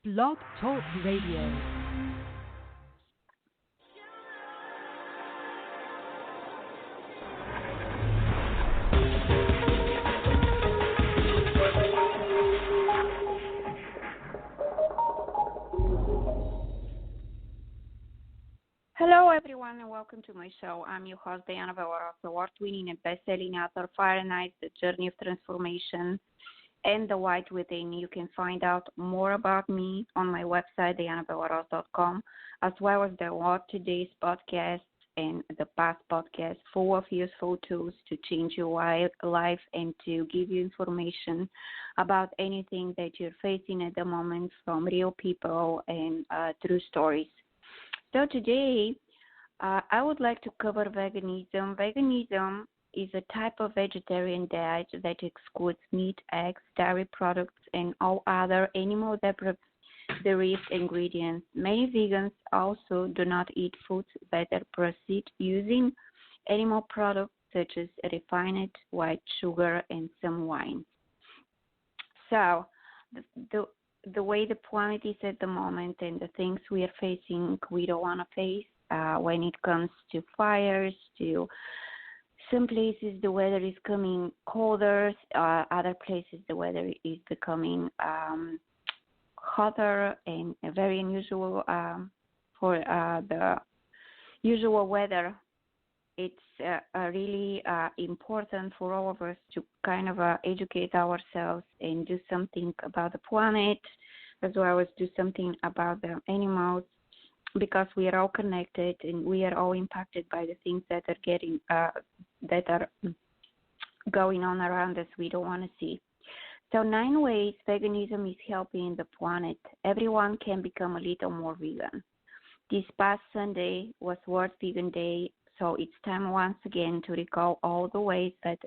Blog Talk Radio. Hello, everyone, and welcome to my show. I'm your host, Diana Veloros, award-winning and best-selling author, Fahrenheit, The Journey of Transformation, and The White Within. You can find out more about me on my website, dianaveloros.com, as well as the What Today's podcast and the past podcast full of useful tools to change your life and to give you information about anything that you're facing at the moment from real people and true stories. So today, I would like to cover veganism. Veganism is a type of vegetarian diet that excludes meat, eggs, dairy products, and all other animal-derived ingredients. Many vegans also do not eat foods that are processed using animal products such as refined white sugar and some wine. So the way the planet is at the moment and the things we are facing, we don't want to face when it comes to fires, to some places the weather is coming colder, other places the weather is becoming hotter and very unusual for the usual weather. It's really important for all of us to kind of educate ourselves and do something about the planet, as well as do something about the animals, because we are all connected and we are all impacted by the things that are going on around us we don't want to see. So 9 ways veganism is helping the planet. Everyone can become a little more vegan. This past Sunday was World Vegan Day, so it's time once again to recall all the ways that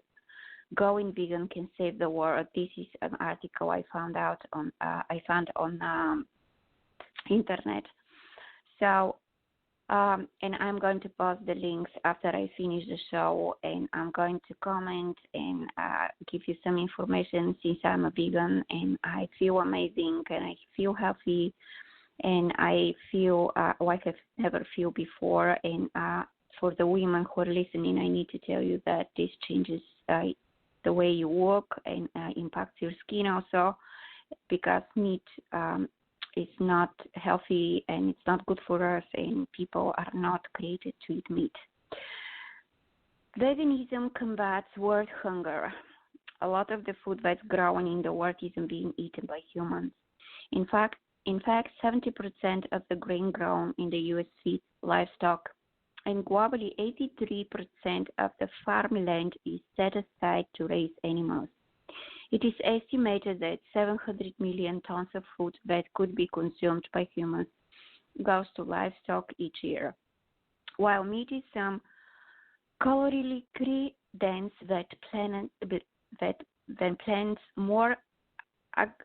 going vegan can save the world. This is an article I found on internet. So, and I'm going to post the links after I finish the show, and I'm going to comment and give you some information since I'm a vegan and I feel amazing and I feel healthy and I feel like I've never felt before. And for the women who are listening, I need to tell you that this changes the way you walk and impacts your skin also, because meat is not healthy and it's not good for us, and people are not created to eat meat. Veganism combats world hunger. A lot of the food that's growing in the world isn't being eaten by humans. In fact, 70% of the grain grown in the U.S. feeds livestock, and globally 83% of the farmland is set aside to raise animals. It is estimated that 700 million tons of food that could be consumed by humans goes to livestock each year. While meat is calorically dense than plants, more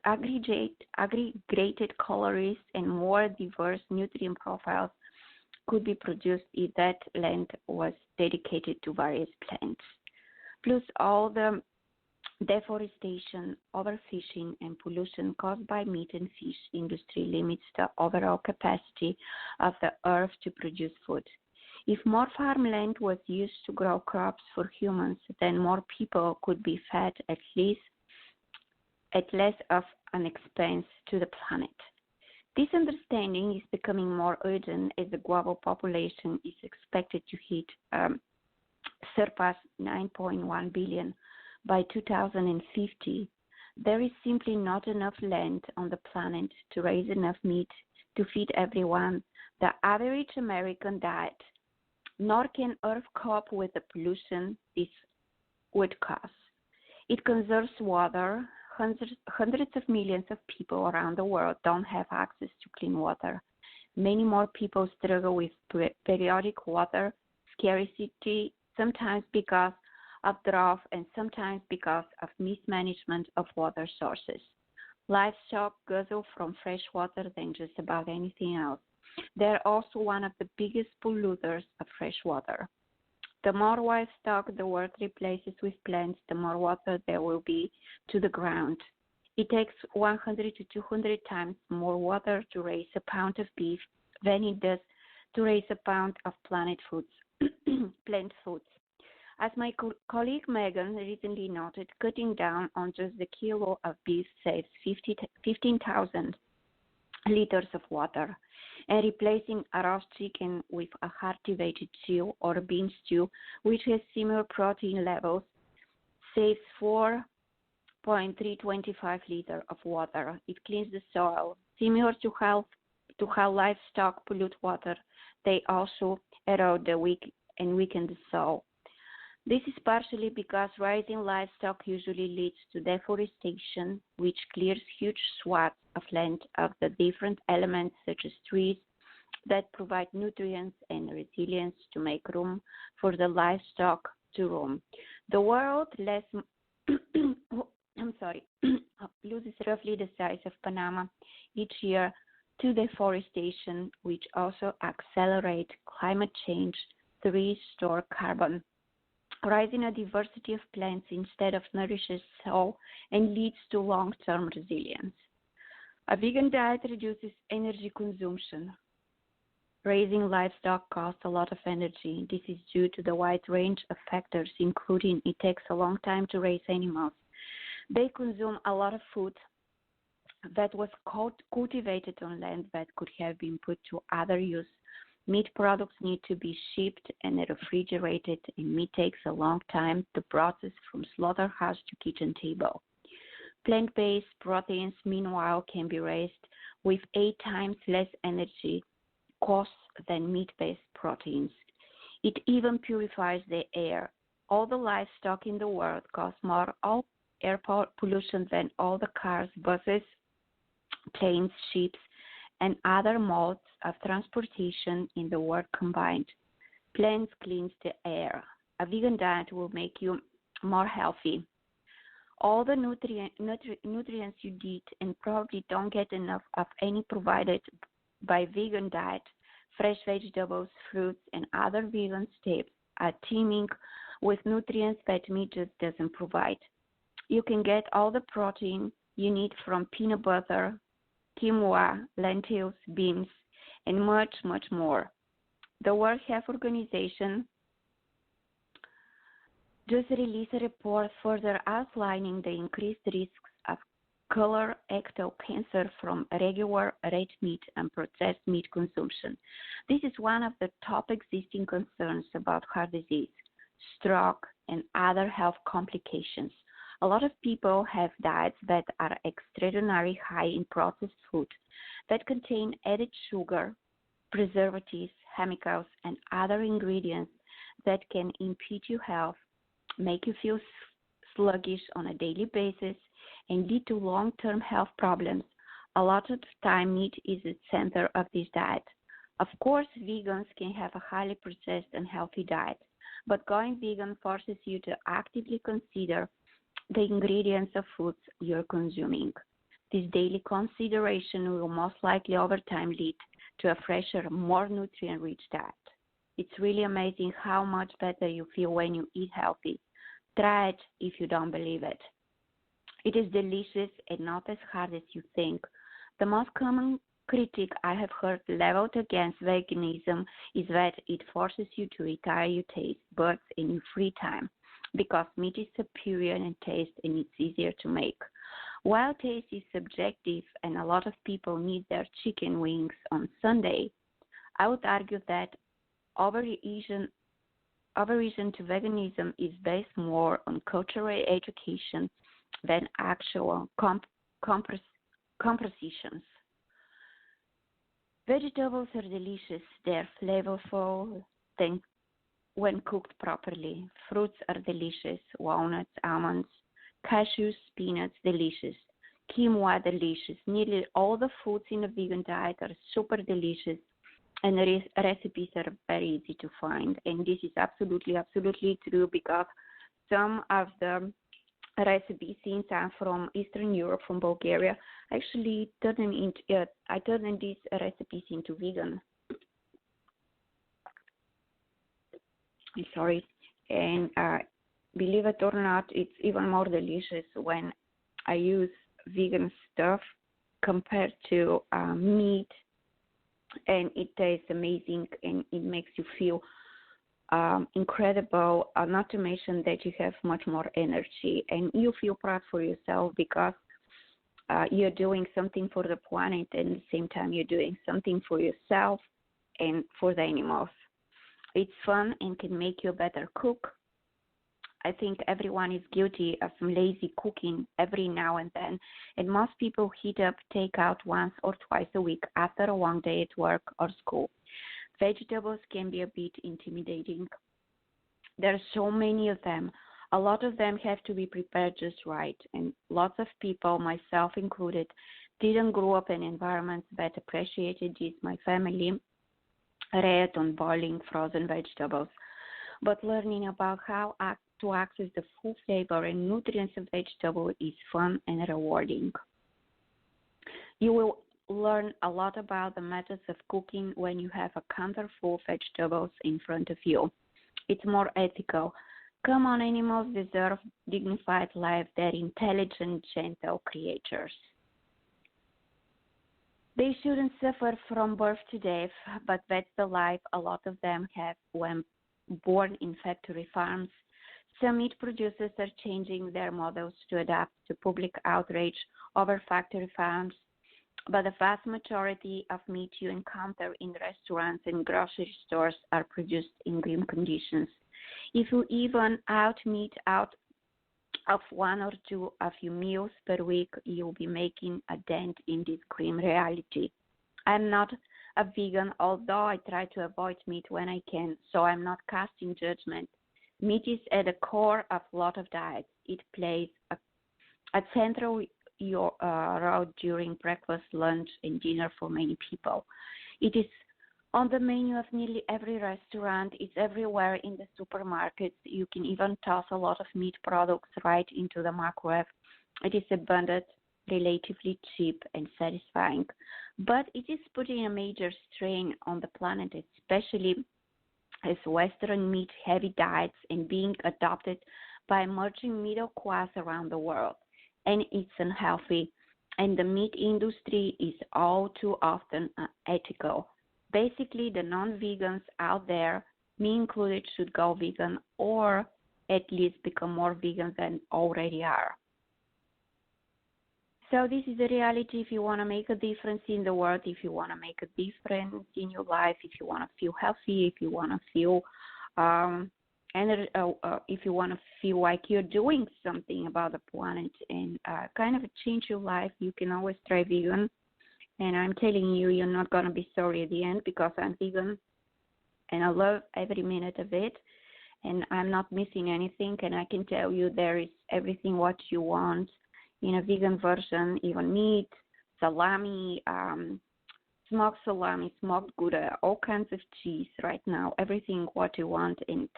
aggregated calories and more diverse nutrient profiles could be produced if that land was dedicated to various plants. Plus, all the deforestation, overfishing, and pollution caused by meat and fish industry limits the overall capacity of the earth to produce food. If more farmland was used to grow crops for humans, then more people could be fed at less of an expense to the planet. This understanding is becoming more urgent as the global population is expected to surpass 9.1 billion by 2050. There is simply not enough land on the planet to raise enough meat to feed everyone. The average American diet, nor can Earth cope with the pollution this would cause. It conserves water. Hundreds of millions of people around the world don't have access to clean water. Many more people struggle with periodic water scarcity, sometimes because of drought and sometimes because of mismanagement of water sources. Livestock guzzle from fresh water than just about anything else. They're also one of the biggest polluters of fresh water. The more livestock the world replaces with plants, the more water there will be to the ground. It takes 100 to 200 times more water to raise a pound of beef than it does to raise a pound of plant foods. As my colleague Megan recently noted, cutting down on just the kilo of beef saves 15,000 liters of water, and replacing a roast chicken with a hearty veggie stew or bean stew, which has similar protein levels, saves 4.325 liters of water. It cleans the soil. Similar to how livestock pollute water, they also erode and weaken the soil. This is partially because raising livestock usually leads to deforestation, which clears huge swaths of land of the different elements such as trees that provide nutrients and resilience to make room for the livestock to roam. The world loses roughly the size of Panama each year to deforestation, which also accelerates climate change to restore carbon. Rising a diversity of plants instead of nourishes soil and leads to long-term resilience. A vegan diet reduces energy consumption. Raising livestock costs a lot of energy. This is due to the wide range of factors, including it takes a long time to raise animals. They consume a lot of food that was cultivated on land that could have been put to other use. Meat products need to be shipped and refrigerated, and meat takes a long time to process from slaughterhouse to kitchen table. Plant-based proteins, meanwhile, can be raised with 8 times less energy costs than meat-based proteins. It even purifies the air. All the livestock in the world cause more air pollution than all the cars, buses, planes, ships, and other modes of transportation in the world combined. Plants cleanse the air. A vegan diet will make you more healthy. All the nutrients you need and probably don't get enough of any provided by vegan diet, fresh vegetables, fruits, and other vegan staples are teeming with nutrients that meat just doesn't provide. You can get all the protein you need from peanut butter, quinoa, lentils, beans, and much, much more. The World Health Organization just released a report further outlining the increased risks of colorectal cancer from regular red meat and processed meat consumption. This is one of the top existing concerns about heart disease, stroke, and other health complications. A lot of people have diets that are extraordinarily high in processed food that contain added sugar, preservatives, chemicals, and other ingredients that can impede your health, make you feel sluggish on a daily basis, and lead to long-term health problems. A lot of the time, meat is the center of this diet. Of course, vegans can have a highly processed and healthy diet, but going vegan forces you to actively consider the ingredients of foods you're consuming. This daily consideration will most likely over time lead to a fresher, more nutrient-rich diet. It's really amazing how much better you feel when you eat healthy. Try it if you don't believe it. It is delicious and not as hard as you think. The most common critique I have heard leveled against veganism is that it forces you to retire your taste buds in your free time, because meat is superior in taste and it's easier to make. While taste is subjective and a lot of people need their chicken wings on Sunday, I would argue that overreaction to veganism is based more on cultural education than actual compositions. Vegetables are delicious. They're flavorful when cooked properly. Fruits are delicious. Walnuts, almonds, cashews, peanuts, delicious. Quinoa, delicious. Nearly all the foods in a vegan diet are super delicious, and the recipes are very easy to find. And this is absolutely true, because some of the recipes, since I'm from Eastern Europe, from Bulgaria, actually I turned these recipes into vegan. I'm sorry. And believe it or not, it's even more delicious when I use vegan stuff compared to meat, and it tastes amazing, and it makes you feel incredible, not to mention that you have much more energy and you feel proud for yourself because you're doing something for the planet, and at the same time you're doing something for yourself and for the animals. It's fun and can make you a better cook. I think everyone is guilty of lazy cooking every now and then, and most people heat up takeout once or twice a week after a long day at work or school. Vegetables can be a bit intimidating. There are so many of them. A lot of them have to be prepared just right, and lots of people, myself included, didn't grow up in environments that appreciated this. My family relied on boiling frozen vegetables, but learning about how to access the full flavor and nutrients of vegetable is fun and rewarding. You will learn a lot about the methods of cooking when you have a counter full of vegetables in front of you. It's more ethical. Come on, animals deserve dignified life. They're intelligent, gentle creatures. They shouldn't suffer from birth to death, but that's the life a lot of them have when born in factory farms. Some meat producers are changing their models to adapt to public outrage over factory farms, but the vast majority of meat you encounter in restaurants and grocery stores are produced in grim conditions. If you even out meat out of one or two of your meals per week, you'll be making a dent in this grim reality. I'm not a vegan, although I try to avoid meat when I can, so I'm not casting judgment. Meat is at the core of a lot of diets. It plays a central role during breakfast, lunch, and dinner for many people. It is on the menu of nearly every restaurant. It's everywhere in the supermarkets. You can even toss a lot of meat products right into the microwave. It is abundant, relatively cheap, and satisfying. But it is putting a major strain on the planet, especially as Western meat-heavy diets and being adopted by emerging middle class around the world. And it's unhealthy. And the meat industry is all too often unethical. Basically, the non-vegans out there, me included, should go vegan or at least become more vegan than already are. So this is the reality. If you want to make a difference in the world, if you want to make a difference in your life, if you want to feel healthy, if you want to feel if you want to feel like you're doing something about the planet and kind of change your life, you can always try vegan. And I'm telling you, you're not going to be sorry at the end because I'm vegan and I love every minute of it. And I'm not missing anything. And I can tell you there is everything what you want in a vegan version, even meat, salami, smoked salami, smoked Gouda, all kinds of cheese right now, everything what you want, and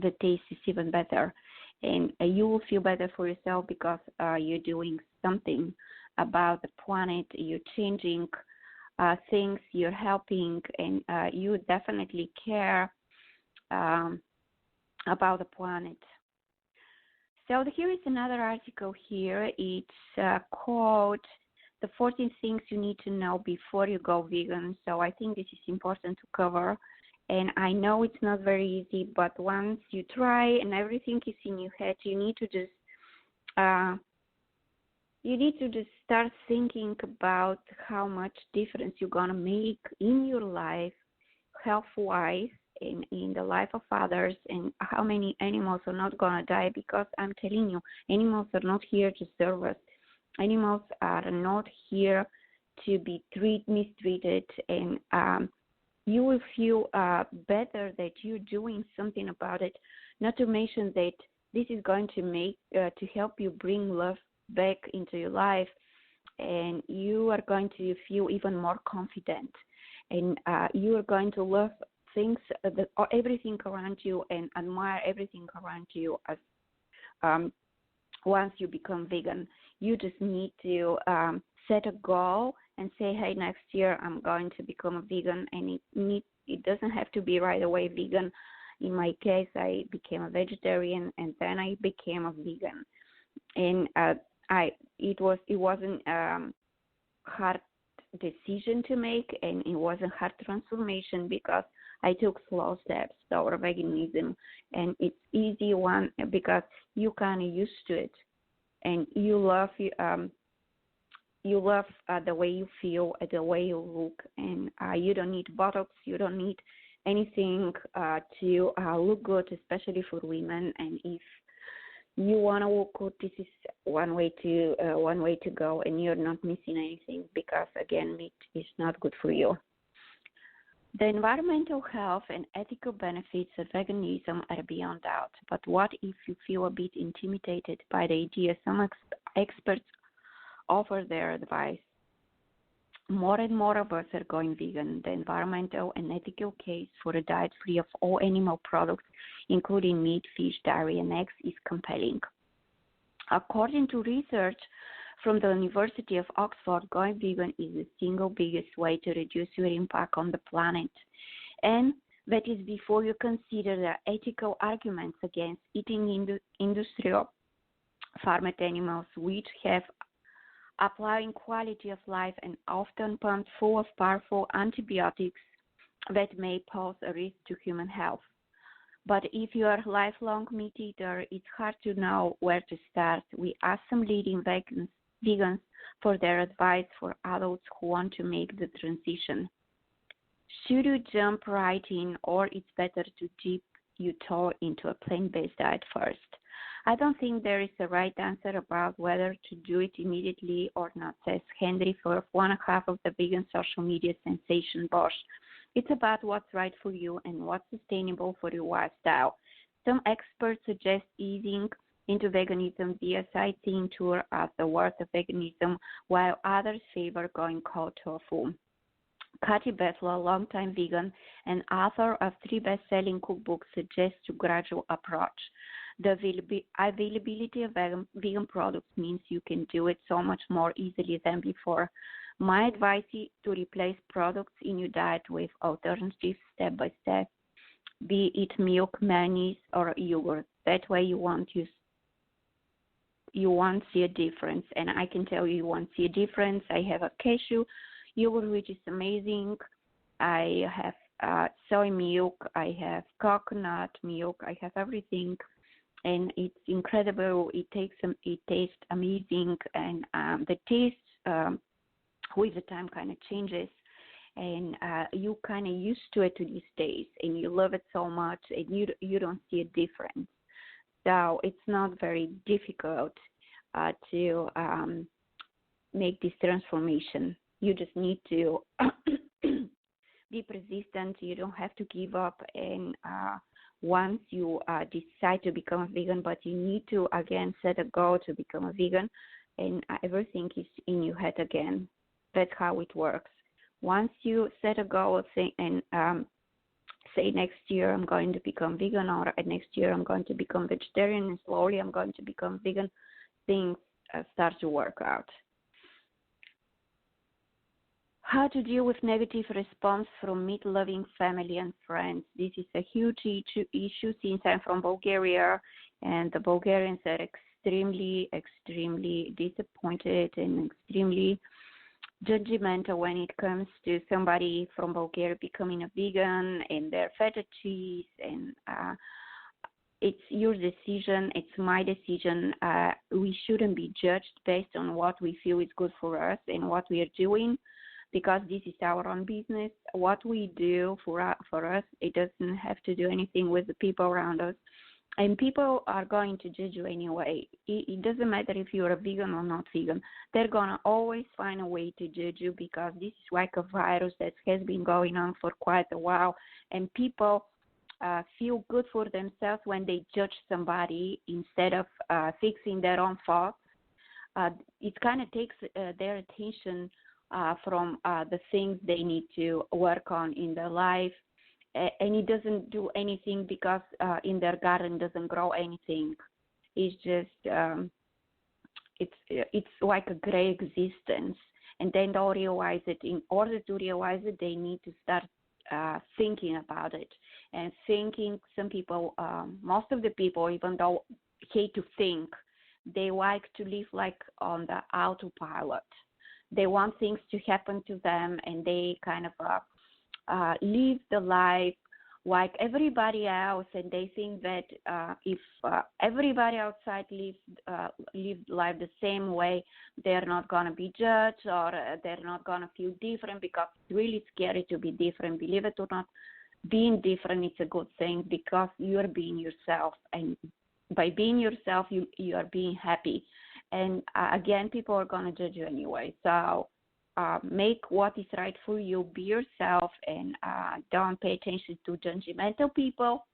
the taste is even better. And you will feel better for yourself because you're doing something about the planet, you're changing things, you're helping, and you definitely care about the planet. So here is another article here. It's called The 14 Things You Need to Know Before You Go Vegan. So I think this is important to cover. And I know it's not very easy, but once you try and everything is in your head, you need to just start thinking about how much difference you're going to make in your life, health-wise, and in the life of others, and how many animals are not going to die, because I'm telling you, animals are not here to serve us. Animals are not here to be mistreated, and you will feel better that you're doing something about it, not to mention that this is going to help you bring love back into your life, and you are going to feel even more confident, and you are going to love things, everything around you, and admire everything around you as once you become vegan. You just need to set a goal and say, hey, next year I'm going to become a vegan, and it doesn't have to be right away vegan. In my case, I became a vegetarian, and then I became a vegan. And it wasn't hard decision to make, and it wasn't hard transformation because I took slow steps toward veganism, and it's easy one because you kind of used to it, and you love the way you feel, the way you look, and you don't need Botox, you don't need anything to look good, especially for women. And if you want to look good, this is one way to go, and you're not missing anything because again, meat is not good for you. The environmental, health, and ethical benefits of veganism are beyond doubt. But what if you feel a bit intimidated by the idea some experts offer their advice? More and more of us are going vegan. The environmental and ethical case for a diet free of all animal products, including meat, fish, dairy, and eggs, is compelling. According to research from the University of Oxford, going vegan is the single biggest way to reduce your impact on the planet. And that is before you consider the ethical arguments against eating industrial farmed animals, which have applying quality of life and often pumped full of powerful antibiotics that may pose a risk to human health. But if you are a lifelong meat eater, it's hard to know where to start. We asked some leading vegans for their advice for adults who want to make the transition. Should you jump right in, or it's better to dip your toe into a plant-based diet first? I don't think there is a right answer about whether to do it immediately or not, says Henry Firth, one half of the vegan social media sensation Bosch. It's about what's right for you and what's sustainable for your lifestyle. Some experts suggest easing into veganism via sightseeing tour as the worth of veganism, while others favor going cold tofu. Katy Bethler, longtime vegan and author of 3 best-selling cookbooks, suggests a gradual approach. The availability of vegan products means you can do it so much more easily than before. My advice is to replace products in your diet with alternatives step by step, be it milk, mayonnaise, or yogurt. That way you won't see a difference, and I can tell you won't see a difference. I have a cashew yogurt, which is amazing. I have soy milk. I have coconut milk. I have everything. And it's incredible. It tastes amazing, and the taste with the time kind of changes, and you kind of used to it to these days, and you love it so much, and you don't see a difference. So it's not very difficult to make this transformation. You just need to be persistent. You don't have to give up, and once you decide to become a vegan, but you need to, again, set a goal to become a vegan, and everything is in your head again. That's how it works. Once you set a goal and say next year I'm going to become vegan, or next year I'm going to become vegetarian, and slowly I'm going to become vegan, things start to work out. How to deal with negative response from meat-loving family and friends. This is a huge issue since I'm from Bulgaria, and the Bulgarians are extremely, extremely disappointed and extremely judgmental when it comes to somebody from Bulgaria becoming a vegan and their feta cheese. And it's your decision. It's my decision. We shouldn't be judged based on what we feel is good for us and what we are doing, because this is our own business. What we do for us, it doesn't have to do anything with the people around us. And people are going to judge you anyway. It doesn't matter if you're a vegan or not vegan. They're going to always find a way to judge you, because this is like a virus that has been going on for quite a while. And people feel good for themselves when they judge somebody instead of fixing their own faults. It kind of takes their attention from the things they need to work on in their life, and it doesn't do anything because in their garden doesn't grow anything. It's just it's like a gray existence, and then they'll realize it. In order to realize it, they need to start thinking about it, and thinking. Some people, most of the people, even though hate to think, They like to live like on the autopilot. They want things to happen to them, and they kind of live the life like everybody else, and they think that if everybody outside live life the same way, they're not going to be judged, or they're not going to feel different, because it's really scary to be different. Believe it or not, being different is a good thing, because you're being yourself, and by being yourself, you are being happy. And again, people are going to judge you anyway. So make what is right for you, be yourself, and don't pay attention to judgmental people,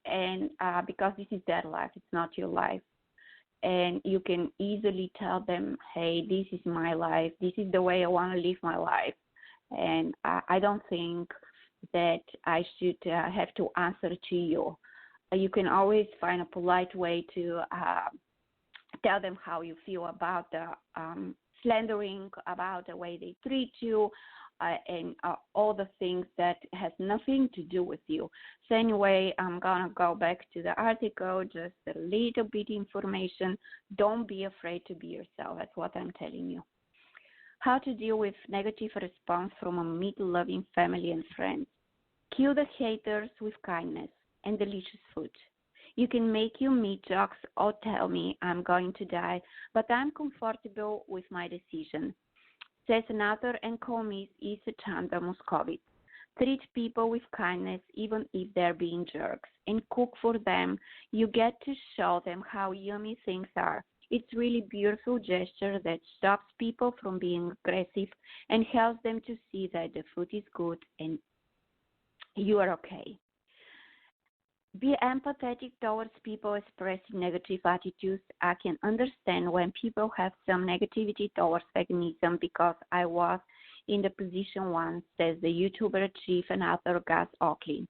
and because this is their life, it's not your life. And you can easily tell them, hey, this is my life, this is the way I want to live my life, and I don't think that I should have to answer to you. You can always find a polite way to tell them how you feel about the slandering, about the way they treat you, and all the things that has nothing to do with you. So anyway, I'm going to go back to the article, just a little bit information. Don't be afraid to be yourself. That's what I'm telling you. How to deal with negative response from a meat-loving family and friends. Kill the haters with kindness and delicious food. You can make your meat jokes or tell me I'm going to die, but I'm comfortable with my decision, says another economist, is Chandra Moscovitz. Treat people with kindness even if they're being jerks, and cook for them. You get to show them how yummy things are. It's really beautiful gesture that stops people from being aggressive and helps them to see that the food is good and you are okay. Be empathetic towards people expressing negative attitudes. I can understand when people have some negativity towards veganism, because I was in the position once, says the YouTuber chief and author Gus Oakley.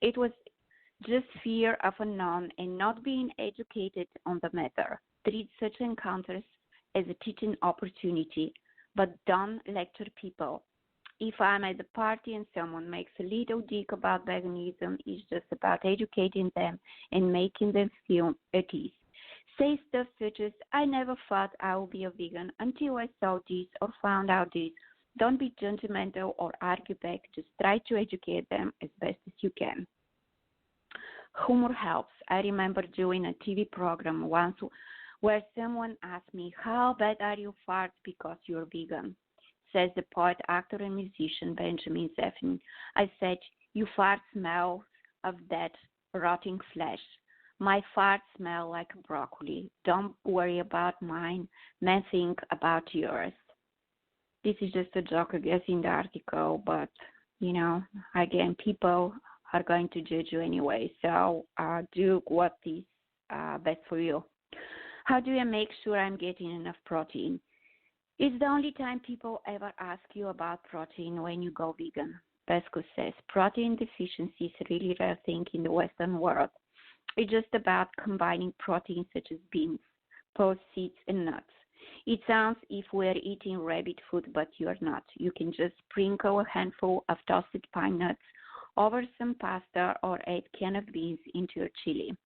It was just fear of unknown and not being educated on the matter. Treat such encounters as a teaching opportunity, but don't lecture people. If I'm at the party and someone makes a little dig about veganism, it's just about educating them and making them feel at ease. Say stuff such as, I never thought I would be a vegan until I saw this or found out this. Don't be judgmental or argue back. Just try to educate them as best as you can. Humor helps. I remember doing a TV program once where someone asked me, how bad are your farts because you're vegan? Says the poet, actor, and musician Benjamin Zeffin. I said, you farts smell of that rotting flesh. My farts smell like broccoli. Don't worry about mine. Men think about yours. This is just a joke, I guess, in the article, but, again, people are going to judge you anyway, so do what is best for you. How do I make sure I'm getting enough protein? It's the only time people ever ask you about protein when you go vegan. Pesco says protein deficiency is a really rare thing in the Western world. It's just about combining proteins such as beans, pulse seeds, and nuts. It sounds if we're eating rabbit food, but you're not. You can just sprinkle a handful of toasted pine nuts over some pasta or add can of beans into your chili.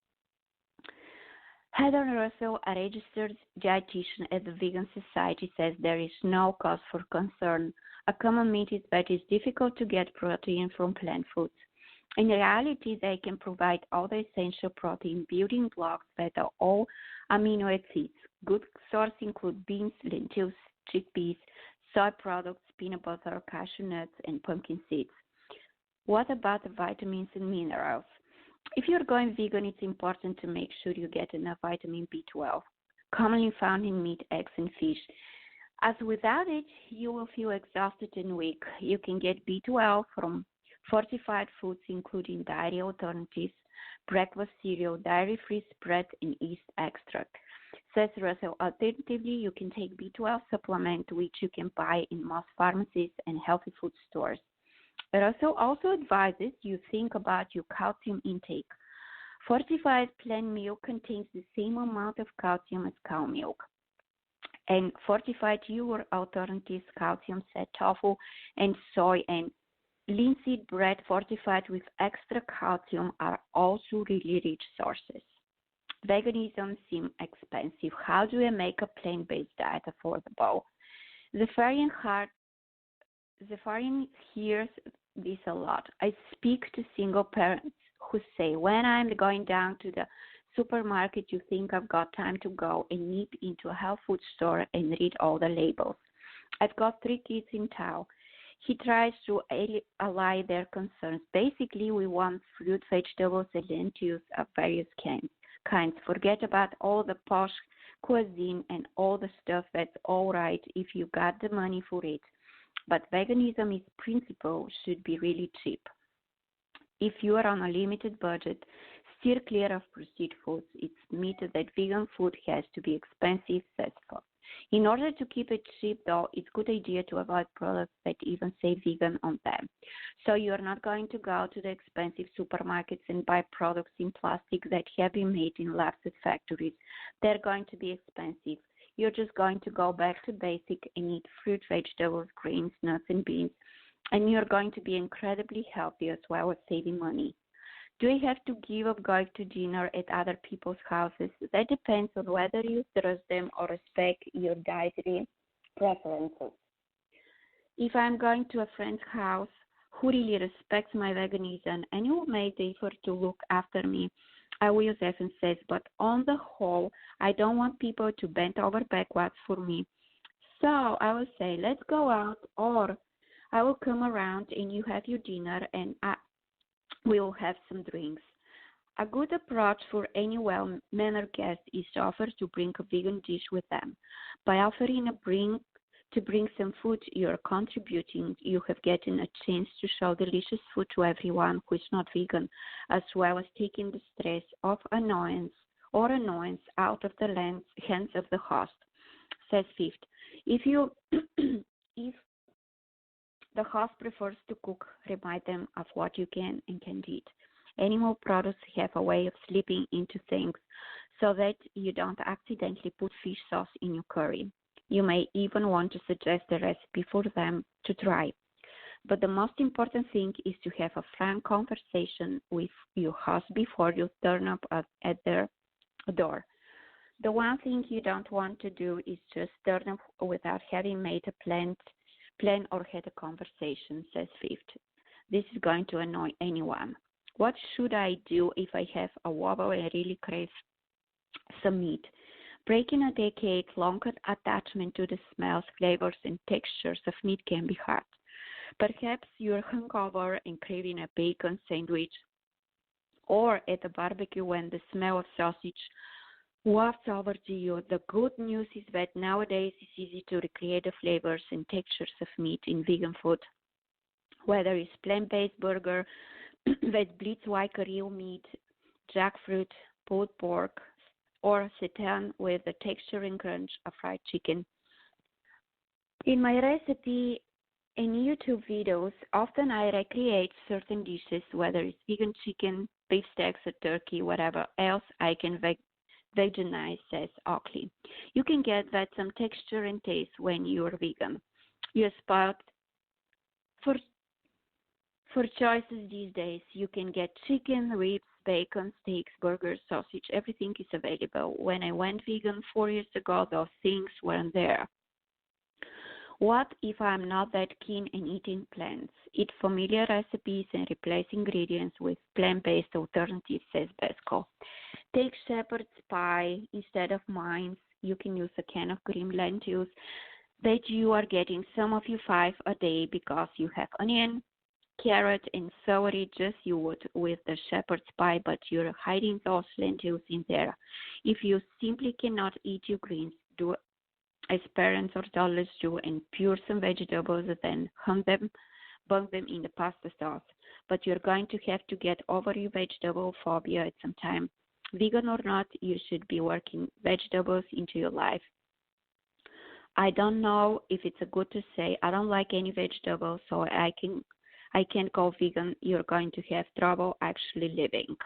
Heather Russell, a registered dietitian at the Vegan Society, says there is no cause for concern. A common myth is that it's difficult to get protein from plant foods. In reality, they can provide all the essential protein building blocks that are all amino acids. Good sources include beans, lentils, chickpeas, soy products, peanut butter, cashew nuts, and pumpkin seeds. What about the vitamins and minerals? If you're going vegan, it's important to make sure you get enough vitamin B12, commonly found in meat, eggs, and fish. As without it, you will feel exhausted and weak. You can get B12 from fortified foods, including dairy alternatives, breakfast cereal, dairy-free spread, and yeast extract. Says Russell, alternatively, you can take B12 supplement, which you can buy in most pharmacies and healthy food stores. Russell also advises you think about your calcium intake. Fortified plant milk contains the same amount of calcium as cow milk. And fortified yogurt alternatives, calcium, said tofu, and soy and linseed bread fortified with extra calcium are also really rich sources. Veganism seems expensive. How do I make a plant-based diet affordable? The variant hears this a lot. I speak to single parents who say, when I'm going down to the supermarket, you think I've got time to go and nip into a health food store and read all the labels. I've got 3 kids in tow. He tries to allay their concerns. Basically, we want fruit, vegetables, and lentils of various kinds. Forget about all the posh cuisine and all the stuff that's all right if you got the money for it. But veganism in principle should be really cheap. If you are on a limited budget, steer clear of processed foods. It's myth that vegan food has to be expensive, says Fox. In order to keep it cheap, though, it's a good idea to avoid products that even say vegan on them. So you are not going to go to the expensive supermarkets and buy products in plastic that have been made in labs at factories. They're going to be expensive. You're just going to go back to basic and eat fruit, vegetables, grains, nuts, and beans, and you're going to be incredibly healthy as well as saving money. Do I have to give up going to dinner at other people's houses? That depends on whether you trust them or respect your dietary preferences. If I'm going to a friend's house who really respects my veganism and who made the effort to look after me, I will often say, but on the whole, I don't want people to bend over backwards for me. So I will say, let's go out, or I will come around and you have your dinner and we will have some drinks. A good approach for any well-mannered guest is to offer to bring a vegan dish with them. By offering to bring some food you're contributing, you have gotten a chance to show delicious food to everyone who is not vegan, as well as taking the stress of annoyance out of the hands of the host. Says fifth, if the host prefers to cook, remind them of what you can and can't eat. Animal products have a way of slipping into things so that you don't accidentally put fish sauce in your curry. You may even want to suggest a recipe for them to try. But the most important thing is to have a frank conversation with your host before you turn up at their door. The one thing you don't want to do is just turn up without having made a plan or had a conversation, says fifth. This is going to annoy anyone. What should I do if I have a wobble and really crave some meat? Breaking a decade-long attachment to the smells, flavors, and textures of meat can be hard. Perhaps you're hungover and craving a bacon sandwich, or at a barbecue when the smell of sausage wafts over to you. The good news is that nowadays it's easy to recreate the flavors and textures of meat in vegan food. Whether it's plant-based burger that bleeds like a real meat, jackfruit, pulled pork, or seitan with the texture and crunch of fried chicken. In my recipe and YouTube videos, often I recreate certain dishes, whether it's vegan chicken, beef steaks, or turkey, whatever else I can veganize, says Oakley. You can get that some texture and taste when you're vegan. You're spoiled for choices these days. You can get chicken, ribs, bacon, steaks, burgers, sausage. Everything is available. When I went vegan 4 years ago, those things weren't there. What if I'm not that keen in eating plants? Eat familiar recipes and replace ingredients with plant-based alternatives, says Besco. Take shepherd's pie instead of mince. You can use a can of green lentils that you are getting some of your 5 a day because you have onion, carrot, and celery just you would with the shepherd's pie, but you're hiding those lentils in there. If you simply cannot eat your greens, do as parents or toddlers do and pure some vegetables, then bung them in the pasta sauce. But you're going to have to get over your vegetable phobia at some time. Vegan or not, you should be working vegetables into your life. I don't know if it's a good to say I don't like any vegetables, so I can't go vegan. You're going to have trouble actually living.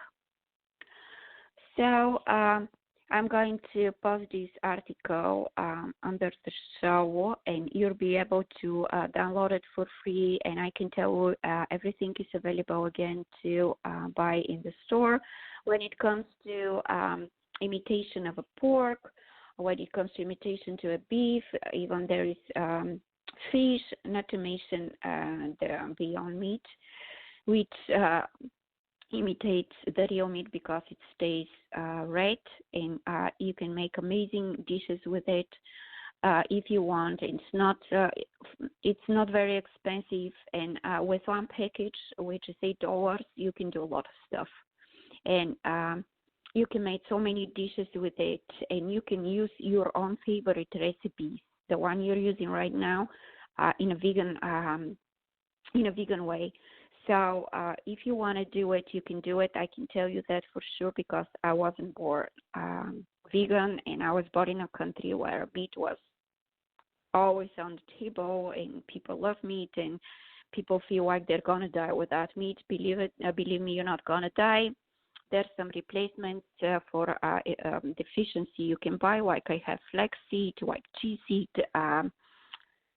So I'm going to post this article under the show, and you'll be able to download it for free. And I can tell you everything is available again to buy in the store. When it comes to imitation of a pork. When it comes to imitation to a beef, even there is fish, not to mention the Beyond Meat, which imitates the real meat because it stays red, and you can make amazing dishes with it if you want. It's not very expensive, and with one package, which is $8, you can do a lot of stuff, and you can make so many dishes with it, and you can use your own favorite recipes, the one you're using right now, in a vegan way. So if you want to do it, you can do it. I can tell you that for sure because I wasn't born vegan, and I was born in a country where meat was always on the table, and people love meat, and people feel like they're gonna die without meat. Believe me, you're not gonna die. There's some replacements for deficiency you can buy, like I have flaxseed, like chia seed,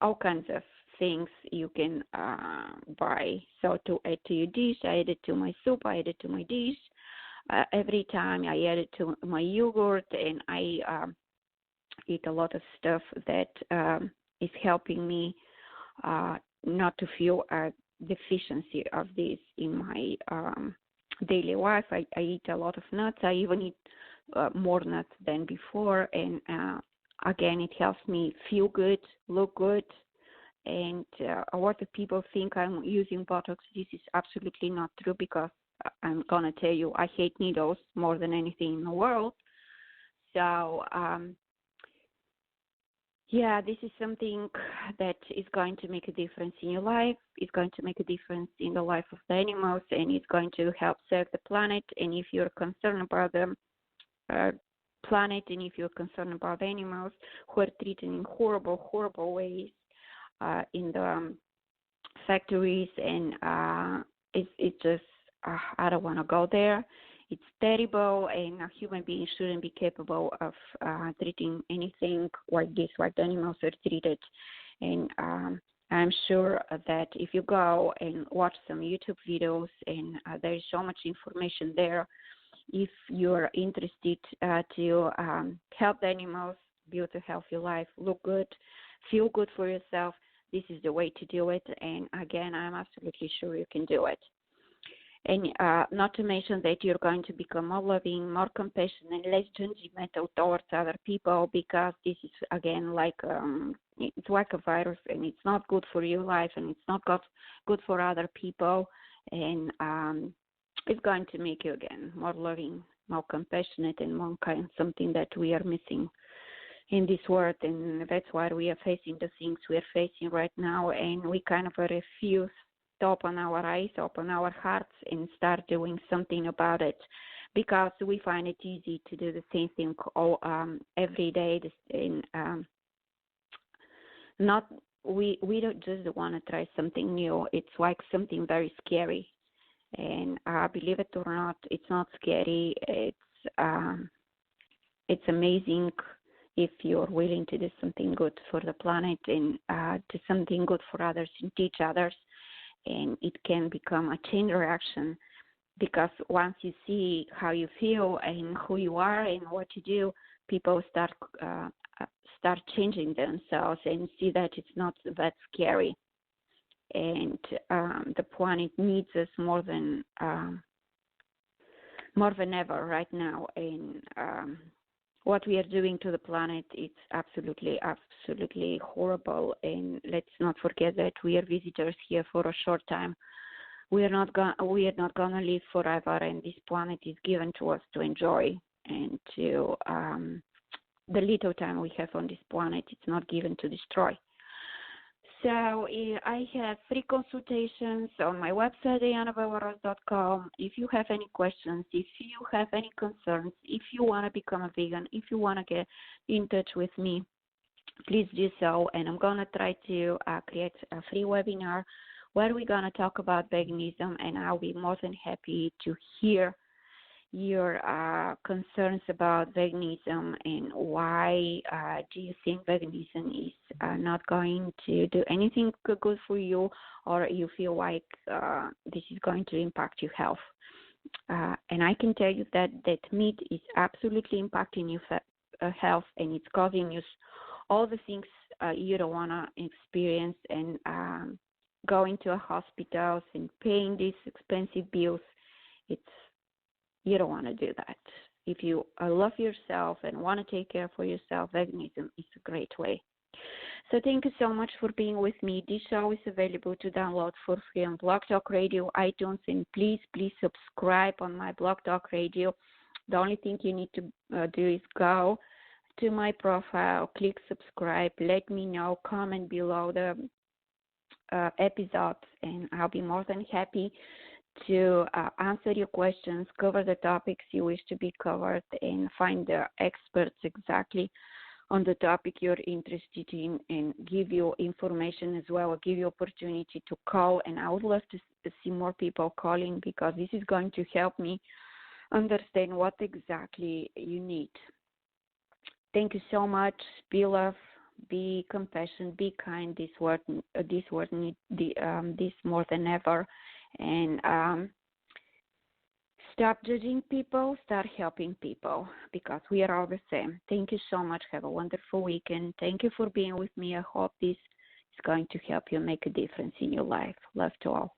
all kinds of things you can buy. So to add to your dish, I add it to my soup, I add it to my dish. Every time I add it to my yogurt, and I eat a lot of stuff that is helping me not to feel a deficiency of this in my daily life. I eat a lot of nuts. I even eat more nuts than before, and again, it helps me feel good, look good. And a lot of people think I'm using Botox. This is absolutely not true because I'm going to tell you I hate needles more than anything in the world. So, this is something that is going to make a difference in your life. It's going to make a difference in the life of the animals, and it's going to help save the planet. And if you're concerned about the planet, and if you're concerned about animals who are treated in horrible, horrible ways in the factories, and it's just, I don't want to go there. It's terrible, and a human being shouldn't be capable of treating anything like this, like the animals are treated. And I'm sure that if you go and watch some YouTube videos, and there is so much information there, if you're interested to help the animals build a healthy life, look good, feel good for yourself, this is the way to do it. And again, I'm absolutely sure you can do it. And not to mention that you're going to become more loving, more compassionate, less judgmental towards other people, because this is, again, it's like a virus, and it's not good for your life, and it's not good for other people. And it's going to make you, again, more loving, more compassionate, and more kind, something that we are missing in this world. And that's why we are facing the things we are facing right now, and we kind of refuse to open our eyes, open our hearts, and start doing something about it, because we find it easy to do the same thing every day. We don't just want to try something new. It's like something very scary, and believe it or not, it's not scary. It's amazing if you're willing to do something good for the planet, and do something good for others and teach others. And it can become a chain reaction, because once you see how you feel and who you are and what you do, people start changing themselves and see that it's not that scary. And the planet needs us more than ever right now. And what we are doing to the planet, it's absolutely, absolutely horrible. And let's not forget that we are visitors here for a short time. We are not going to live forever, and this planet is given to us to enjoy, and to the little time we have on this planet, it's not given to destroy. So I have free consultations on my website, dianaveloros.com. If you have any questions, if you have any concerns, if you want to become a vegan, if you want to get in touch with me, please do so. And I'm going to try to create a free webinar where we're going to talk about veganism, and I'll be more than happy to hear your concerns about veganism, and why do you think veganism is not going to do anything good for you, or you feel like this is going to impact your health. And I can tell you that meat is absolutely impacting your health, and it's causing you all the things you don't want to experience, and going to a hospitals and paying these expensive bills. You don't want to do that. If you love yourself and want to take care for yourself, veganism is a great way. So thank you so much for being with me. This show is available to download for free on Blog Talk Radio, iTunes, and please subscribe on my Blog Talk Radio. The only thing you need to do is go to my profile, click subscribe, let me know, comment below the episodes, and I'll be more than happy to answer your questions, cover the topics you wish to be covered, and find the experts exactly on the topic you're interested in, and give you information as well, or give you opportunity to call. And I would love to see more people calling, because this is going to help me understand what exactly you need. Thank you so much. Be love, be compassion, be kind. This word need this more than ever. And stop judging people, start helping people, because we are all the same. Thank you so much. Have a wonderful weekend. Thank you for being with me. I hope this is going to help you make a difference in your life. Love to all.